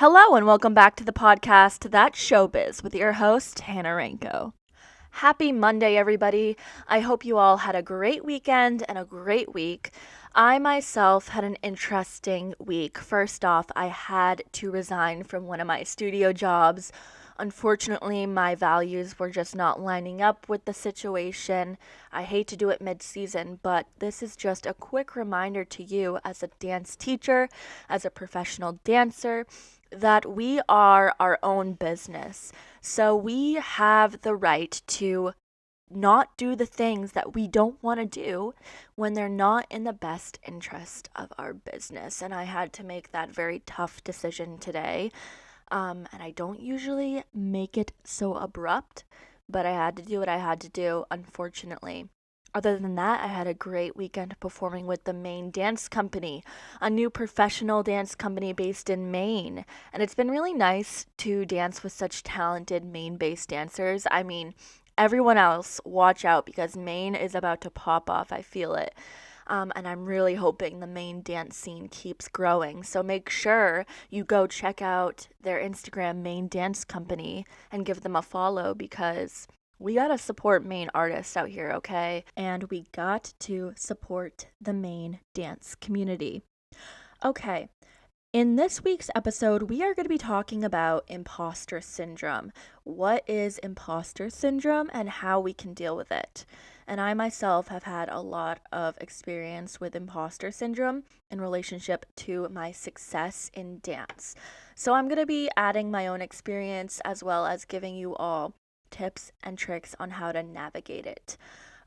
Hello and welcome back to the podcast That's Showbiz with your host, Hannah Ranko. Happy Monday, everybody. I hope you all had a great weekend and a great week. I myself had an interesting week. First off, I had to resign from one of my studio jobs. Unfortunately, my values were just not lining up with the situation. I hate to do it mid-season, but this is just a quick reminder to you as a dance teacher, as a professional dancer, that we are our own business. So we have the right to not do the things that we don't want to do when they're not in the best interest of our business. And I had to make that very tough decision today. And I don't usually make it so abrupt, but I had to do what I had to do, unfortunately. Other than that, I had a great weekend performing with the Maine Dance Company, a new professional dance company based in Maine. And it's been really nice to dance with such talented Maine-based dancers. I mean, everyone else, watch out because Maine is about to pop off. I feel it. And I'm really hoping the Maine dance scene keeps growing. So make sure you go check out their Instagram, Maine Dance Company, and give them a follow because we gotta support Maine artists out here, okay? And we got to support the Maine dance community. Okay, in this week's episode, we are going to be talking about imposter syndrome. What is imposter syndrome and how we can deal with it? And I myself have had a lot of experience with imposter syndrome in relationship to my success in dance. So I'm going to be adding my own experience as well as giving you all tips and tricks on how to navigate it.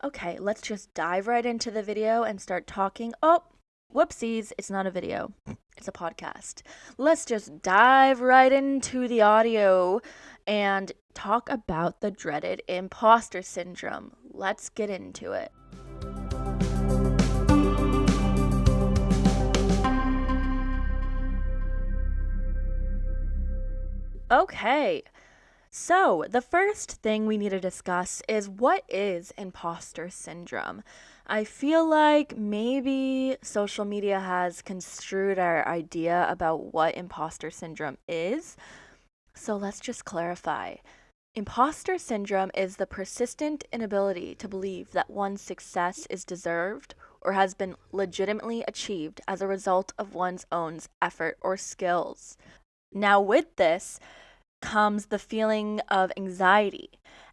Okay, let's just dive right into the video and start talking. Oh, whoopsies, it's not a video. It's a podcast. Let's just dive right into the audio and talk about the dreaded imposter syndrome. Let's get into it. Okay, so the first thing we need to discuss is what is imposter syndrome? I feel like maybe social media has construed our idea about what imposter syndrome is. So let's just clarify. Imposter syndrome is the persistent inability to believe that one's success is deserved or has been legitimately achieved as a result of one's own effort or skills. Now, with this comes the feeling of anxiety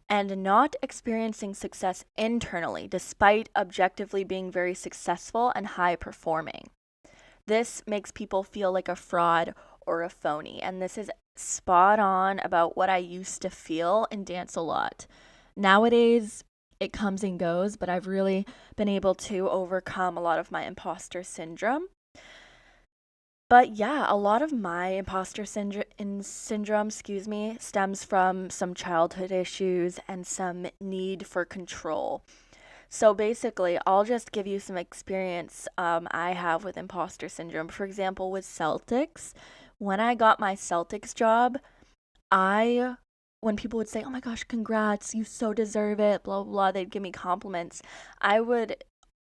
and not experiencing success internally despite objectively being very successful and high performing. This makes people feel like a fraud or a phony, and this is spot on about what I used to feel in dance a lot. Nowadays, it comes and goes, but I've really been able to overcome a lot of my imposter syndrome. But yeah, a lot of my imposter syndrome, stems from some childhood issues and some need for control. So basically, I'll just give you some experience I have with imposter syndrome. For example, with Celtics, when I got my Celtics job, when people would say, "Oh my gosh, congrats, you so deserve it," blah, blah, blah, they'd give me compliments. I would,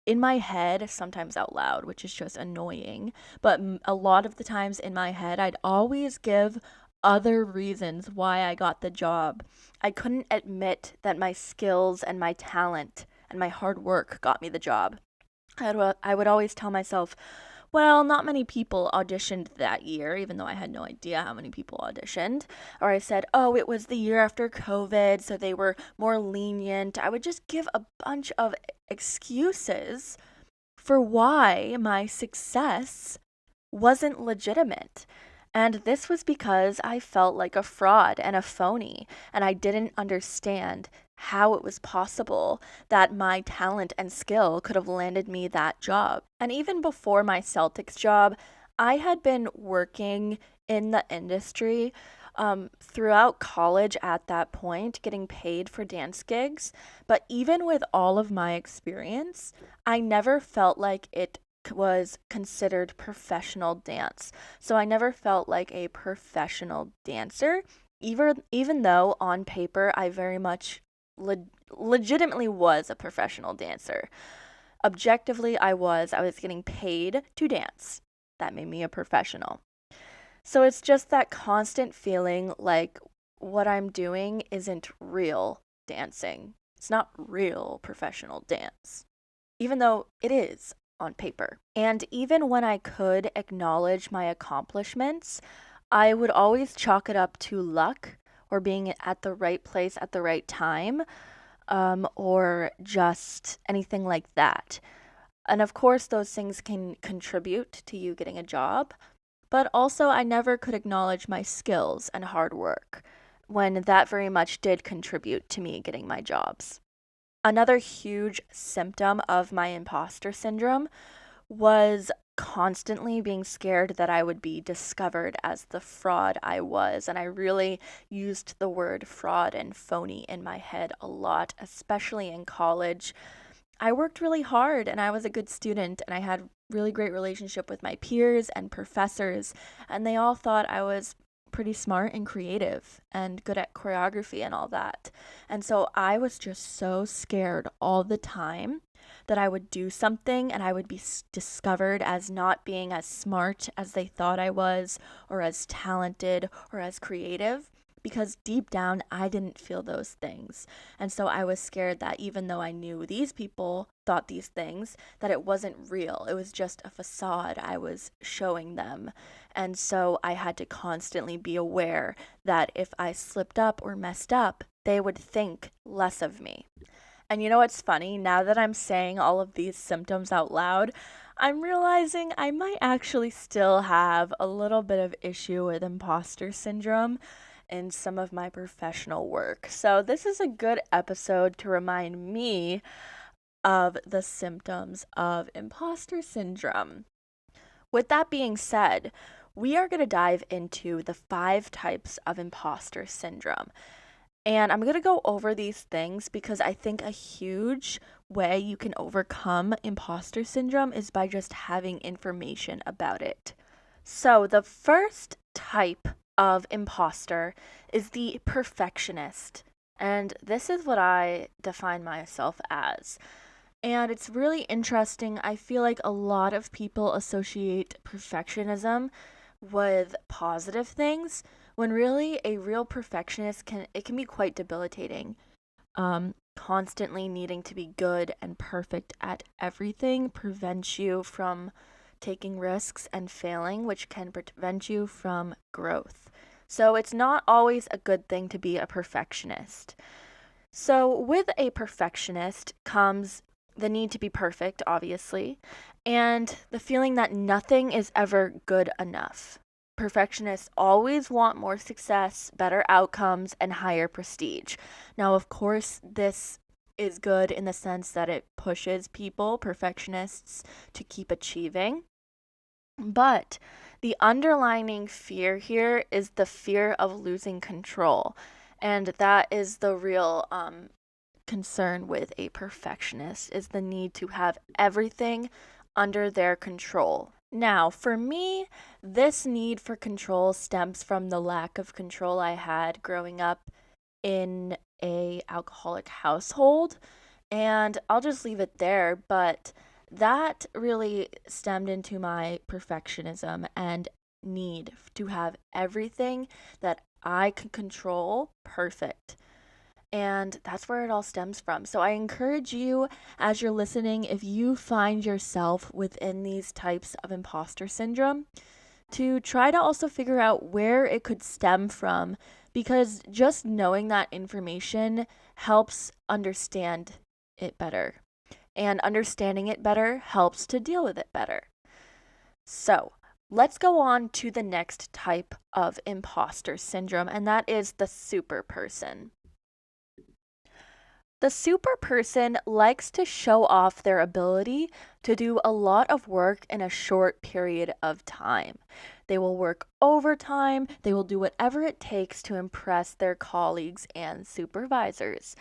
in my head, sometimes out loud, which is just annoying, but a lot of the times in my head, I'd always give other reasons why I got the job. I couldn't admit that my skills and my talent and my hard work got me the job. I would always tell myself, well, not many people auditioned that year, even though I had no idea how many people auditioned. Or I said, oh, it was the year after COVID, so they were more lenient. I would just give a bunch of excuses for why my success wasn't legitimate. And this was because I felt like a fraud and a phony, and I didn't understand how it was possible that my talent and skill could have landed me that job. And even before my Celtics job, I had been working in the industry throughout college at that point, getting paid for dance gigs. But even with all of my experience, I never felt like it was considered professional dance. So I never felt like a professional dancer, even though on paper I very much legitimately was a professional dancer. Objectively, I was getting paid to dance. That made me a professional. So it's just that constant feeling like what I'm doing isn't real dancing. It's not real professional dance, even though it is on paper. And even when I could acknowledge my accomplishments, I would always chalk it up to luck or being at the right place at the right time, or just anything like that. And of course, those things can contribute to you getting a job, but also I never could acknowledge my skills and hard work when that very much did contribute to me getting my jobs. Another huge symptom of my imposter syndrome was constantly being scared that I would be discovered as the fraud I was. And I really used the word fraud and phony in my head a lot, especially in college. I worked really hard and I was a good student and I had really great relationship with my peers and professors, and they all thought I was pretty smart and creative and good at choreography and all that. And so I was just so scared all the time that I would do something and I would be discovered as not being as smart as they thought I was, or as talented, or as creative, because deep down I didn't feel those things. And so I was scared that even though I knew these people thought these things, that it wasn't real. It was just a facade I was showing them. And so I had to constantly be aware that if I slipped up or messed up, they would think less of me. And you know what's funny? Now that I'm saying all of these symptoms out loud, I'm realizing I might actually still have a little bit of issue with imposter syndrome in some of my professional work. So, this is a good episode to remind me of the symptoms of imposter syndrome. With that being said, we are going to dive into the 5 types of imposter syndrome. And I'm going to go over these things because I think a huge way you can overcome imposter syndrome is by just having information about it. So, the first type of imposter is the perfectionist. And this is what I define myself as. And it's really interesting. I feel like a lot of people associate perfectionism with positive things, when really a real perfectionist can be quite debilitating. Constantly needing to be good and perfect at everything prevents you from taking risks and failing, which can prevent you from growth. So it's not always a good thing to be a perfectionist. So with a perfectionist comes the need to be perfect, obviously, and the feeling that nothing is ever good enough. Perfectionists always want more success, better outcomes, and higher prestige. Now, of course, this is good in the sense that it pushes people, perfectionists, to keep achieving. But the underlying fear here is the fear of losing control. And that is the real concern with a perfectionist, is the need to have everything under their control. Now, for me, this need for control stems from the lack of control I had growing up in a alcoholic household, and I'll just leave it there, but that really stemmed into my perfectionism and need to have everything that I could control perfect. And that's where it all stems from. So I encourage you, as you're listening, if you find yourself within these types of imposter syndrome, to try to also figure out where it could stem from, because just knowing that information helps understand it better. And understanding it better helps to deal with it better. So, let's go on to the next type of imposter syndrome, and that is the super person. The super person likes to show off their ability to do a lot of work in a short period of time. They will work overtime, they will do whatever it takes to impress their colleagues and supervisors.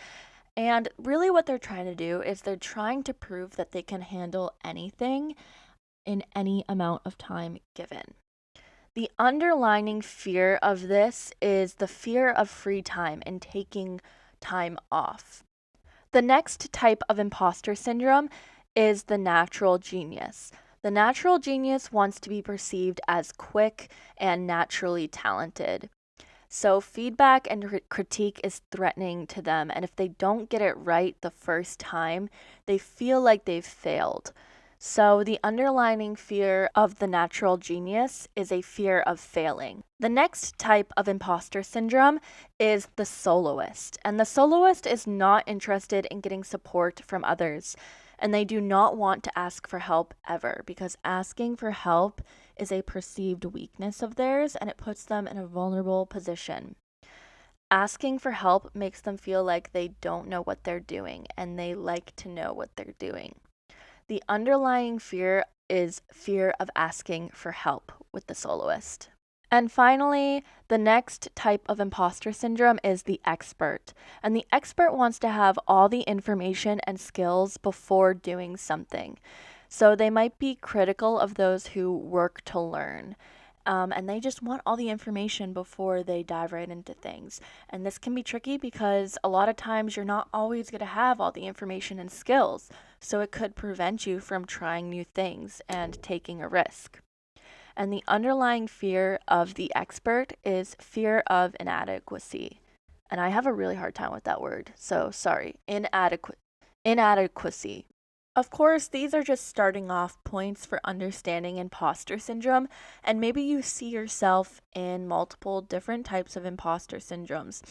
And really, what they're trying to do is they're trying to prove that they can handle anything in any amount of time given. The underlying fear of this is the fear of free time and taking time off. The next type of imposter syndrome is the natural genius. The natural genius wants to be perceived as quick and naturally talented. So, feedback and critique is threatening to them. And if they don't get it right the first time, they feel like they've failed. So, the underlying fear of the natural genius is a fear of failing. The next type of imposter syndrome is the soloist. And the soloist is not interested in getting support from others. And they do not want to ask for help ever, because asking for help is a perceived weakness of theirs and it puts them in a vulnerable position. Asking for help makes them feel like they don't know what they're doing and they like to know what they're doing. The underlying fear is fear of asking for help with the soloist. And finally, the next type of imposter syndrome is the expert. And the expert wants to have all the information and skills before doing something. So they might be critical of those who work to learn. And they just want all the information before they dive right into things. And this can be tricky because a lot of times you're not always going to have all the information and skills. So it could prevent you from trying new things and taking a risk. And the underlying fear of the expert is fear of inadequacy. And I have a really hard time with that word. So sorry. Inadequacy. Of course, these are just starting off points for understanding imposter syndrome, and maybe you see yourself in multiple different types of imposter syndromes.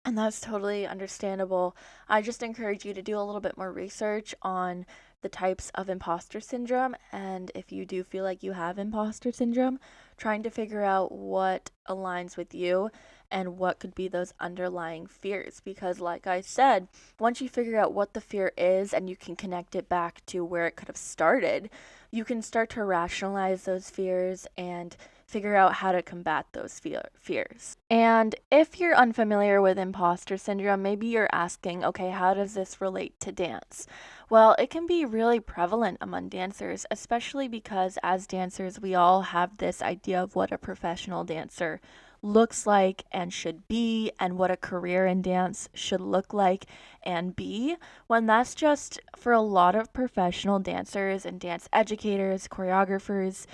And that's totally understandable. I just encourage you to do a little bit more research on the types of imposter syndrome. And if you do feel like you have imposter syndrome, trying to figure out what aligns with you and what could be those underlying fears. Because, like I said, once you figure out what the fear is and you can connect it back to where it could have started, you can start to rationalize those fears and figure out how to combat those fears. And if you're unfamiliar with imposter syndrome, maybe you're asking, okay, how does this relate to dance? Well, it can be really prevalent among dancers, especially because as dancers, we all have this idea of what a professional dancer looks like and should be, and what a career in dance should look like and be, when that's just for a lot of professional dancers and dance educators, choreographers,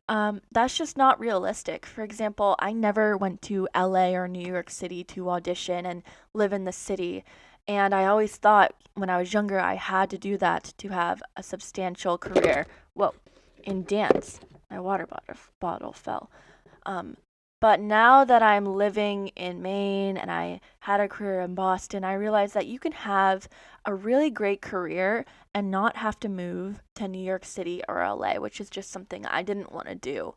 that's just not realistic. For example, I never went to LA or New York City to audition and live in the city. And I always thought when I was younger I had to do that to have a substantial career. Whoa, in dance. My water bottle fell. Um, but now that I'm living in Maine and I had a career in Boston, I realized that you can have a really great career and not have to move to New York City or LA, which is just something I didn't want to do.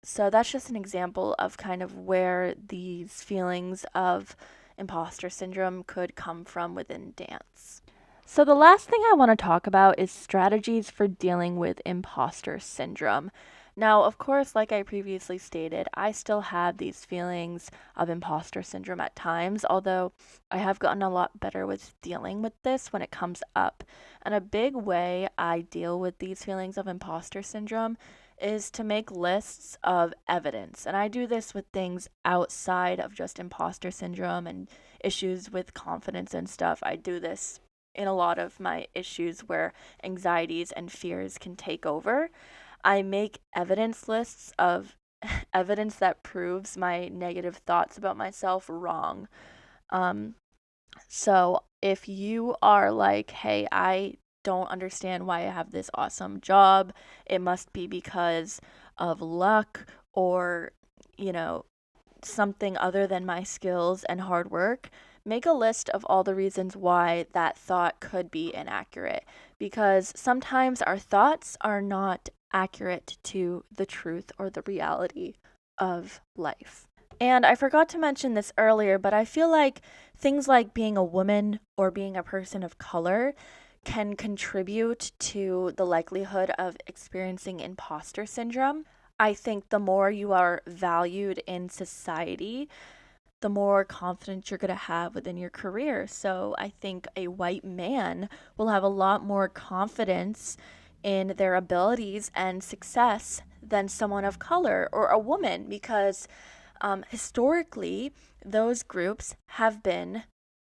So that's just an example of kind of where these feelings of imposter syndrome could come from within dance. So, the last thing I want to talk about is strategies for dealing with imposter syndrome. Now, of course, like I previously stated, I still have these feelings of imposter syndrome at times, although I have gotten a lot better with dealing with this when it comes up. And a big way I deal with these feelings of imposter syndrome is to make lists of evidence. And I do this with things outside of just imposter syndrome and issues with confidence and stuff. I do this in a lot of my issues where anxieties and fears can take over. I make evidence lists of evidence that proves my negative thoughts about myself wrong. Um, so if you are like, hey, I don't understand why I have this awesome job, it must be because of luck or, you know, something other than my skills and hard work, make a list of all the reasons why that thought could be inaccurate. Because sometimes our thoughts are not accurate to the truth or the reality of life. And I forgot to mention this earlier, but I feel like things like being a woman or being a person of color can contribute to the likelihood of experiencing imposter syndrome. I think the more you are valued in society, the more confidence you're going to have within your career. So I think a white man will have a lot more confidence in their abilities and success than someone of color or a woman because historically, those groups have been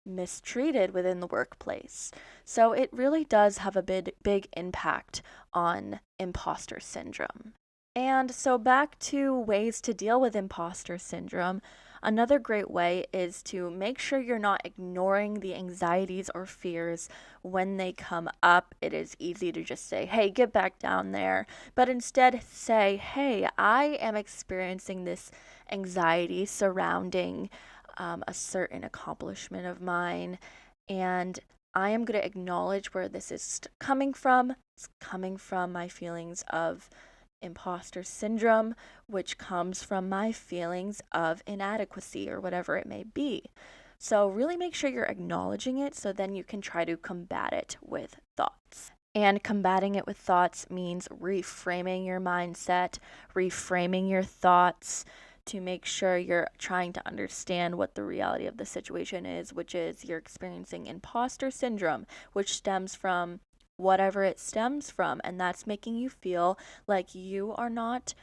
mistreated within the workplace. So it really does have a big impact on imposter syndrome. And so, back to ways to deal with imposter syndrome. Another great way is to make sure you're not ignoring the anxieties or fears when they come up. It is easy to just say, hey, get back down there. But instead, say, hey, I am experiencing this anxiety surrounding a certain accomplishment of mine. And I am going to acknowledge where this is coming from. It's coming from my feelings of imposter syndrome, which comes from my feelings of inadequacy or whatever it may be. So, really make sure you're acknowledging it so then you can try to combat it with thoughts. And combating it with thoughts means reframing your mindset, reframing your thoughts to make sure you're trying to understand what the reality of the situation is, which is you're experiencing imposter syndrome, which stems from whatever it stems from, and that's making you feel like you are not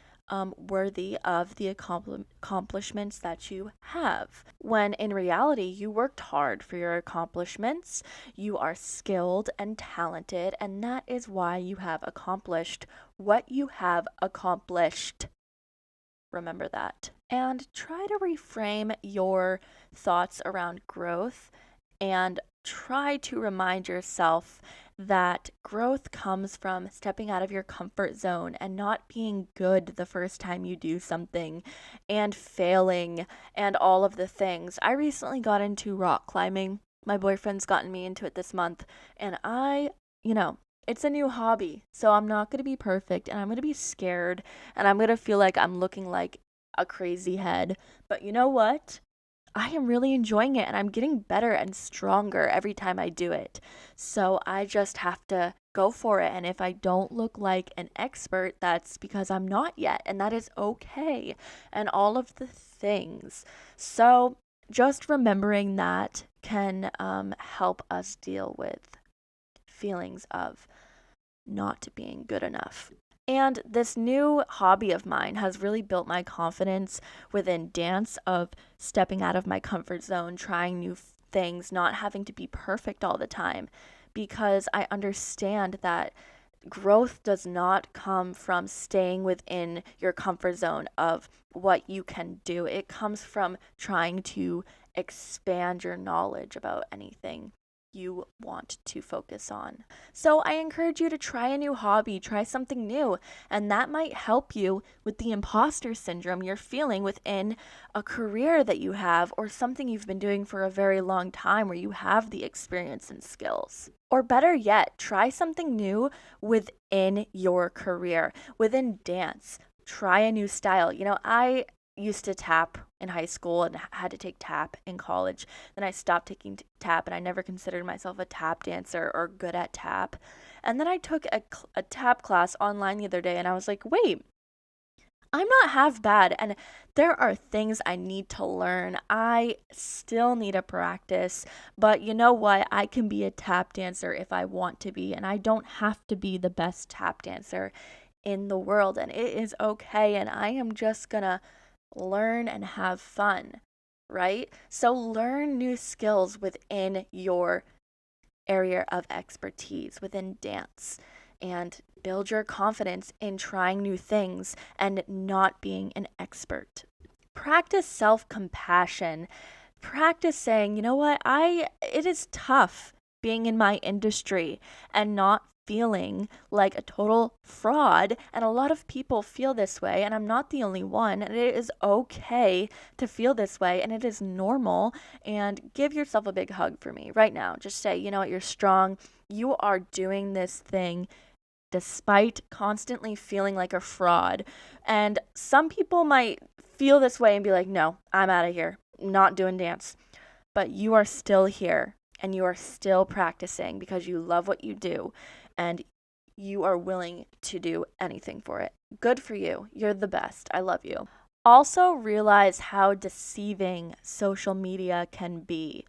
worthy of the accomplishments that you have. When in reality, you worked hard for your accomplishments, you are skilled and talented, and that is why you have accomplished what you have accomplished. Remember that. And try to reframe your thoughts around growth and try to remind yourself that growth comes from stepping out of your comfort zone and not being good the first time you do something and failing and all of the things. I recently got into rock climbing. My boyfriend's gotten me into it this month, and it's a new hobby, so I'm not going to be perfect and I'm going to be scared and I'm going to feel like I'm looking like a crazy head. But you know what? I am really enjoying it and I'm getting better and stronger every time I do it. So I just have to go for it. And if I don't look like an expert, that's because I'm not yet. And that is okay. And all of the things. So just remembering that can help us deal with feelings of not being good enough. And this new hobby of mine has really built my confidence within dance of stepping out of my comfort zone, trying new things, not having to be perfect all the time, because I understand that growth does not come from staying within your comfort zone of what you can do. It comes from trying to expand your knowledge about anything you want to focus on. So I encourage you to try a new hobby, try something new, and that might help you with the imposter syndrome you're feeling within a career that you have or something you've been doing for a very long time where you have the experience and skills. Or better yet, try something new within your career, within dance. Try a new style. I used to tap in high school and had to take tap in college. Then I stopped taking tap and I never considered myself a tap dancer or good at tap. And then I took a tap class online the other day and I was like, wait, I'm not half bad. And there are things I need to learn. I still need to practice. But you know what? I can be a tap dancer if I want to be. And I don't have to be the best tap dancer in the world. And it is okay. And I am just going to learn and have fun, right? So learn new skills within your area of expertise, within dance, and build your confidence in trying new things and not being an expert. Practice self-compassion. Practice saying, you know what, it is tough being in my industry and not feeling like a total fraud, and a lot of people feel this way, and I'm not the only one, and it is okay to feel this way, and it is normal. And give yourself a big hug for me right now. Just say, you know what, you're strong. You are doing this thing despite constantly feeling like a fraud. And some people might feel this way and be like, no, I'm out of here, not doing dance. But you are still here and you are still practicing because you love what you do and you are willing to do anything for it. Good for you. You're the best. I love you. Also, realize how deceiving social media can be.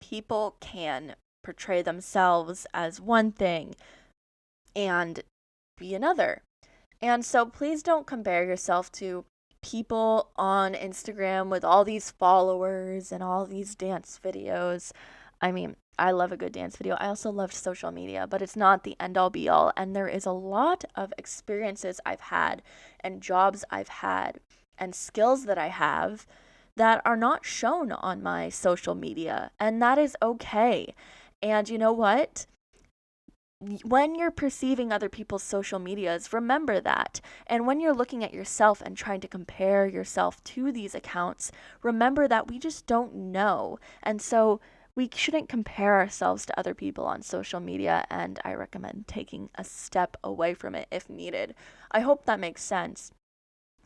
People can portray themselves as one thing and be another. And so please don't compare yourself to people on Instagram with all these followers and all these dance videos. I mean, I love a good dance video. I also love social media, but it's not the end all be all. And there is a lot of experiences I've had and jobs I've had and skills that I have that are not shown on my social media. And that is okay. And you know what? When you're perceiving other people's social medias, remember that. And when you're looking at yourself and trying to compare yourself to these accounts, remember that we just don't know. And so we shouldn't compare ourselves to other people on social media. And I recommend taking a step away from it if needed. I hope that makes sense.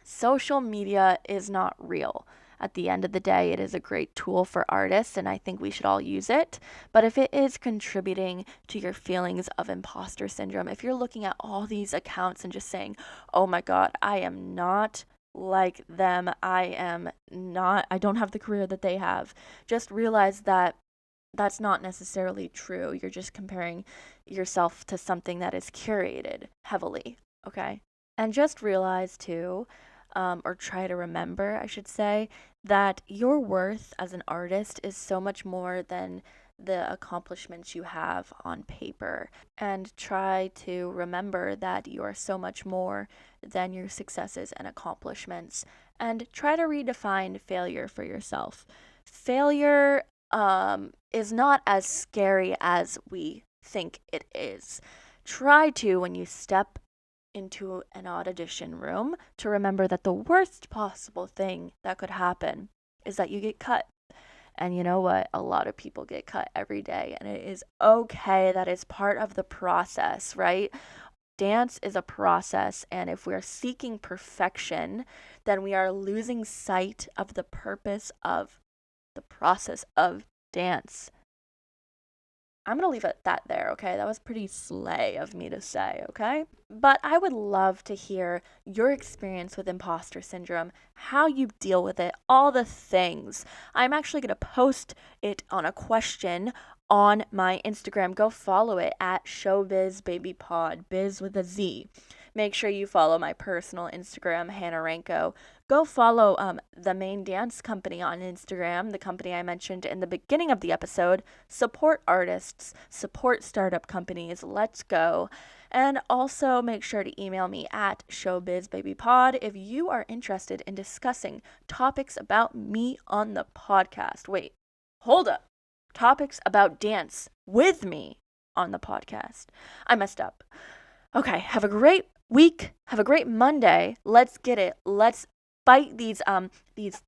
Social media is not real. At the end of the day, it is a great tool for artists, and I think we should all use it. But if it is contributing to your feelings of imposter syndrome, if you're looking at all these accounts and just saying, oh my God, I am not like them, I don't have the career that they have, just realize that that's not necessarily true. You're just comparing yourself to something that is curated heavily, okay? And just realize too, or try to remember, I should say, that your worth as an artist is so much more than the accomplishments you have on paper. And try to remember that you are so much more than your successes and accomplishments. And try to redefine failure for yourself. Failure is not as scary as we think it is. Try to, when you step into an audition room, to remember that the worst possible thing that could happen is that you get cut. And you know what? A lot of people get cut every day, and it is okay. That is part of the process, right? Dance is a process, and if we're seeking perfection, then we are losing sight of the purpose of the process of dance. I'm going to leave it at that there, okay? That was pretty slay of me to say, okay? But I would love to hear your experience with imposter syndrome, how you deal with it, all the things. I'm actually going to post it on a question on my Instagram. Go follow it at showbizbabypod, biz with a Z. Make sure you follow my personal Instagram, Hannah Ranko. Go follow the Maine Dance Company on Instagram, the company I mentioned in the beginning of the episode. Support artists, support startup companies. Let's go. And also make sure to email me at showbizbabypod if you are interested in discussing topics about me on the podcast. Wait, hold up. Topics about dance with me on the podcast. I messed up. Okay, have a great week. Have a great Monday. Let's get it. Let's fight these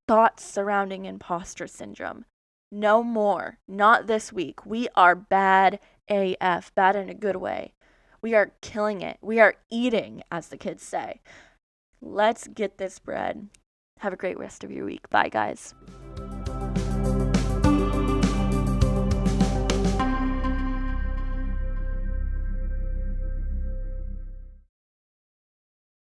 thoughts surrounding imposter syndrome. No more. Not this week. We are bad AF. Bad in a good way. We are killing it. We are eating, as the kids say. Let's get this bread. Have a great rest of your week. Bye, guys.